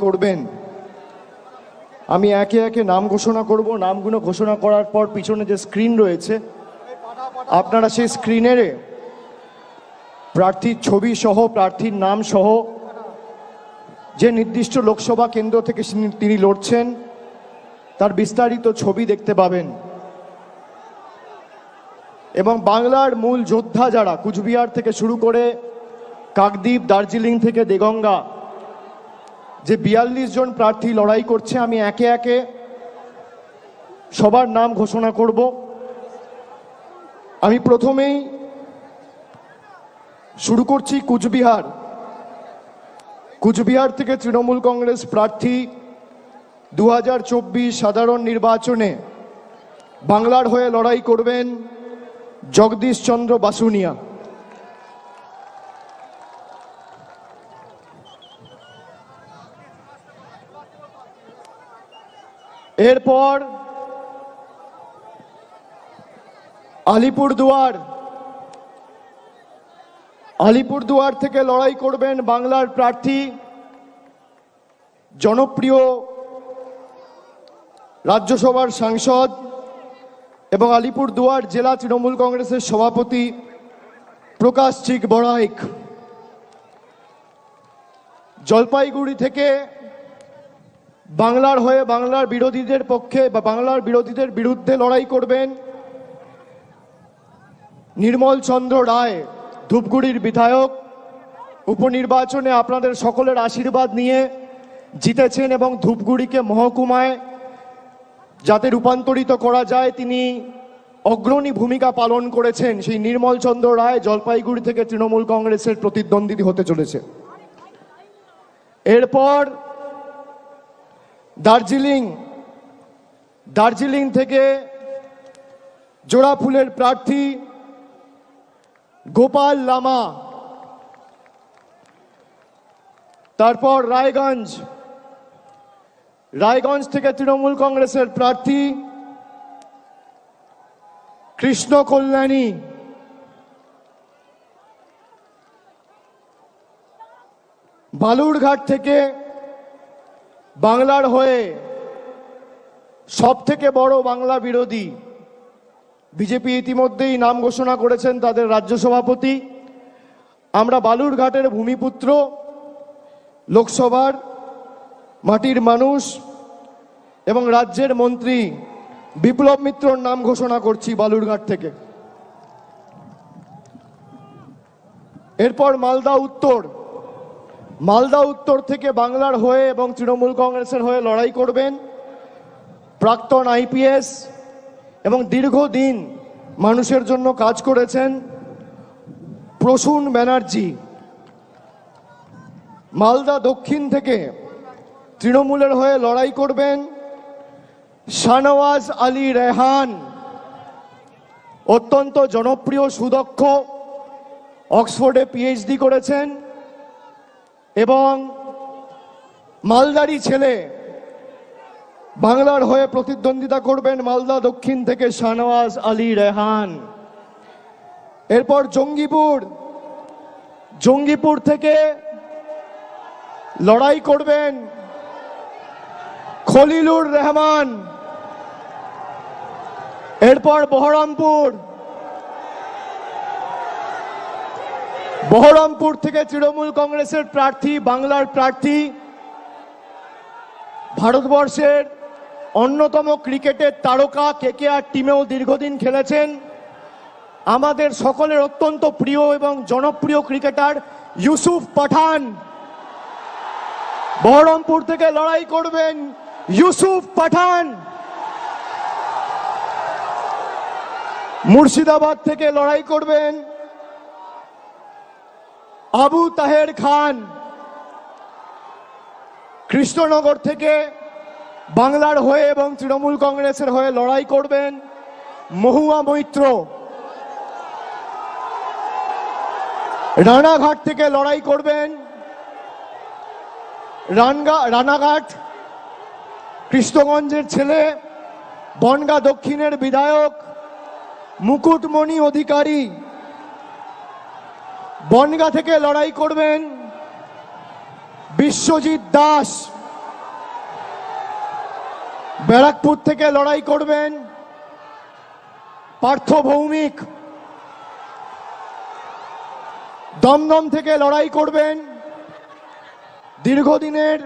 করবেন। আমি একে একে নাম ঘোষণা করব। নামগুলো ঘোষণা করার পর পিছনে যে স্ক্রিন রয়েছে, আপনারা সেই স্ক্রিনের প্রার্থীর ছবি সহ, প্রার্থীর নাম সহ, যে নির্দিষ্ট লোকসভা কেন্দ্র থেকে তিনি লড়ছেন তার বিস্তারিত ছবি দেখতে পাবেন। এবং বাংলার মূল যোদ্ধা যারা, কুচবিহার থেকে শুরু করে কাকদ্বীপ, দার্জিলিং থেকে দেগঙ্গা, যে 42 জন প্রার্থী লড়াই করছে, আমি একে একে সবার নাম ঘোষণা করব। আমি প্রথমেই শুরু করছি কুচবিহার। কুচবিহার থেকে তৃণমূল কংগ্রেস প্রার্থী 2024 সাধারণ নির্বাচনে বাংলার হয়ে লড়াই করবেন জগদীশ চন্দ্র বাসুনিয়া। এরপর আলিপুরদুয়ার থেকে লড়াই করবেন বাংলার প্রার্থী, জনপ্রিয় রাজ্যসভার সাংসদ এবং আলিপুরদুয়ার জেলা তৃণমূল কংগ্রেসের সভাপতি প্রকাশ চিক বড়াইক। জলপাইগুড়ি থেকে বাংলার হয়ে বাংলার বিরোধীদের পক্ষে বা বাংলার বিরোধীদের বিরুদ্ধে লড়াই করবেন নির্মল চন্দ্র রায়, ধূপগুড়ির বিধায়ক। উপনির্বাচনে আপনাদের সকলের আশীর্বাদ নিয়ে জিতেছেন এবং ধূপগুড়িকে মহকুমায় যাতে রূপান্তরিত করা যায় তিনি অগ্রণী ভূমিকা পালন করেছেন। সেই নির্মল চন্দ্র রায় জলপাইগুড়ি থেকে তৃণমূল কংগ্রেসের প্রতিদ্বন্দ্বী হতে চলেছে। এরপর দার্জিলিং থেকে জোড়াফুলের প্রার্থী গোপাল লামা। তারপর রায়গঞ্জ থেকে তৃণমূল কংগ্রেসের প্রার্থী কৃষ্ণ কল্যাণী। বালুরঘাট থেকে বাংলার হয়ে সব থেকে বড় বাংলা বিরোধী, বিজেপি ইতিমধ্যেই নাম ঘোষণা করেছেন তাদের রাজ্য সভাপতি। আমরা বালুরঘাটের ভূমিপুত্র, লোকসভার মাটির মানুষ এবং রাজ্যের মন্ত্রী বিপ্লব মিত্রর নাম ঘোষণা করছি বালুরঘাট থেকে। এরপর মালদা উত্তর থেকে বাংলার হয়ে এবং তৃণমূল কংগ্রেসের হয়ে লড়াই করবেন প্রাক্তন আইপিএস এবং দীর্ঘদিন মানুষের জন্য কাজ করেছেন প্রসূন ব্যানার্জি। মালদা দক্ষিণ থেকে তৃণমূলের হয়ে লড়াই করবেন শাহনওয়াজ আলী রেহান, অত্যন্ত জনপ্রিয়, সুদক্ষ, অক্সফোর্ডে পিএইচডি করেছেন এবং মালদারি ছেলে। বাংলার হয়ে প্রতিদ্বন্দ্বিতা করবেন মালদা দক্ষিণ থেকে শাহনওয়াজ আলী রেহান। এরপর জঙ্গিপুর থেকে লড়াই করবেন খলিলুর রহমান। এরপর বহরমপুর থেকে তৃণমূল কংগ্রেসের প্রার্থী, বাংলার প্রার্থী, ভারতবর্ষের অন্যতম ক্রিকেটের তারকা, কেকেআর টিমেও দীর্ঘদিন খেলেছেন, আমাদের সকলের অত্যন্ত প্রিয় এবং জনপ্রিয় ক্রিকেটার ইউসুফ পাঠান। বহরমপুর থেকে লড়াই করবেন ইউসুফ পাঠান। মুর্শিদাবাদ থেকে লড়াই করবেন আবু তাহের খান। কৃষ্ণনগর থেকে বাংলার হয়ে এবং তৃণমূল কংগ্রেসের হয়ে লড়াই করবেন মহুয়া মৈত্র। রানাঘাট থেকে লড়াই করবেন রানাঘাট কৃষ্ণগঞ্জের ছেলে, বনগাঁ দক্ষিণের বিধায়ক মুকুটমণি অধিকারী। বনগাঁ থেকে লড়াই করবেন বিশ্বজিৎ দাস। ব্যারাকপুর থেকে লড়াই করবেন পার্থ ভৌমিক। দমদম থেকে লড়াই করবেন দীর্ঘদিনের